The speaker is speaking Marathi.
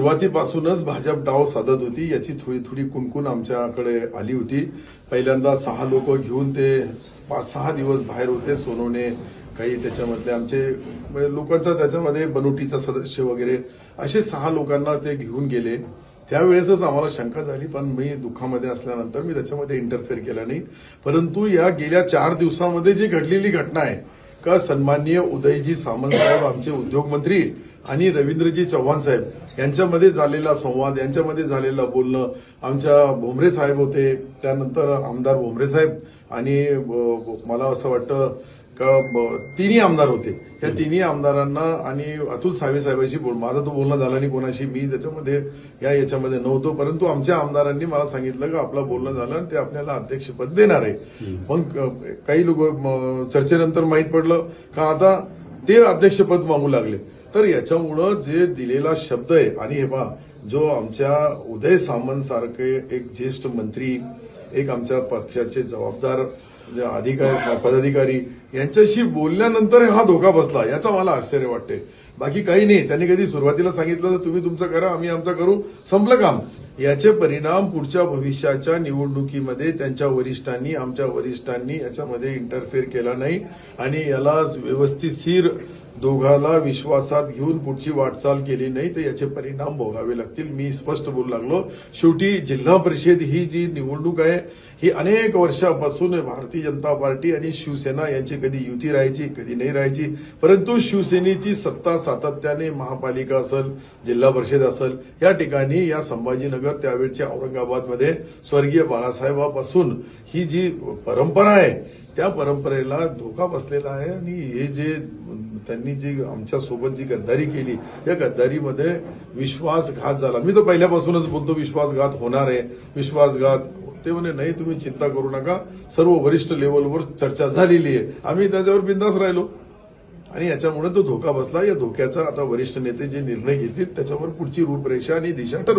सुरुवातीपासूनच भाजप डाव साधत होती, याची थोडी थोडी कुणकुण आमच्याकडे आली होती। पहिल्यांदा 6 लोक घेऊन ते 5-6 दिवस बाहेर होते। सोनवणे काही त्याच्यामधले आमचे लोकांचा त्याच्यामध्ये बनोटीचा सदस्य वगैरे असे 6 लोकांना ते घेऊन गेले। त्यावेळेसच आम्हाला शंका झाली, पण मी दुःखामध्ये असल्यानंतर मी त्याच्यामध्ये इंटरफेअर केला नाही। परंतु या गेल्या 4 दिवसामध्ये जी घडलेली घटना आहे का सन्माननीय उदयजी सामंत साहेब आमचे उद्योगमंत्री आणि रवींद्रजी चव्हाण साहेब यांच्यामध्ये झालेला संवाद, यांच्यामध्ये झालेलं बोलणं, आमच्या भोमरे साहेब होते, त्यानंतर आमदार भोमरे साहेब आणि मला असं वाटतं का तिन्ही आमदार होते। या तिन्ही आमदारांना आणि अतुल सावे साहेबांशी माझा तो बोलणं झाला नाही कोणाशी, मी त्याच्यामध्ये याच्यामध्ये नव्हतो। परंतु आमच्या आमदारांनी मला सांगितलं की आपलं बोलणं झालं आणि ते आपल्याला अध्यक्षपद देणार आहे। मग काही लोक चर्चेनंतर माहीत पडलं का आता ते अध्यक्षपद मागू लागले। तर याच्यामुळं जे दिलेला शब्द आहे आणि हे पहा, जो आमच्या उदय सामंत सारखे एक ज्येष्ठ मंत्री, एक आमच्या पक्षाचे जबाबदार अधिकारी पदाधिकारी यांच्याशी बोलल्यानंतर हा धोका बसला, याचा मला आश्चर्य वाटते। बाकी काही नाही, त्यांनी कधी सुरुवातीला सांगितलं तर तुम्ही तुमचं करा, आम्ही आमचं करू, संपलं काम। याचे परिणाम पुढच्या भविष्याच्या निवडणुकीमध्ये त्यांच्या वरिष्ठांनी, आमच्या वरिष्ठांनी याच्यामध्ये इंटरफेअर केला नाही आणि याला व्यवस्थितशीर दोघांना विश्वासात घेऊन पुढची वाटचाल केली नाही तर याचे परिणाम भोगावे लागतील। मी स्पष्ट बोलू लागलो। शेवटी जिल्हा परिषद ही जी निवडणूक आहे ही अनेक वर्षापासून भारतीय जनता पार्टी आणि शिवसेना यांची कधी युती राहायची, कधी नाही राहायची, परंतु शिवसेनेची सत्ता सातत्याने महापालिका असेल, जिल्हा परिषद असेल, या ठिकाणी या संभाजीनगर त्यावेळच्या औरंगाबादमध्ये स्वर्गीय बाळासाहेबांपासून ही जी परंपरा आहे त्या परंपरेला धोका बसलेला आहे आणि हे जे त्यांनी जी आमच्या सोबत जी गद्दारी केली या गद्दारीमध्ये विश्वासघात झाला। मी तर पहिल्यापासूनच बोलतो विश्वासघात होणार आहे, विश्वासघात। ते म्हणे नाही तुम्ही चिंता करू नका, सर्व वरिष्ठ लेवलवर चर्चा झालेली आहे, आम्ही त्याच्यावर बिंदास राहिलो आणि याच्यामुळे तो धोका बसला। या धोक्याचा आता वरिष्ठ नेते जे निर्णय घेतील त्याच्यावर पुढची रूपरेषा आणि दिशा ठरवतील।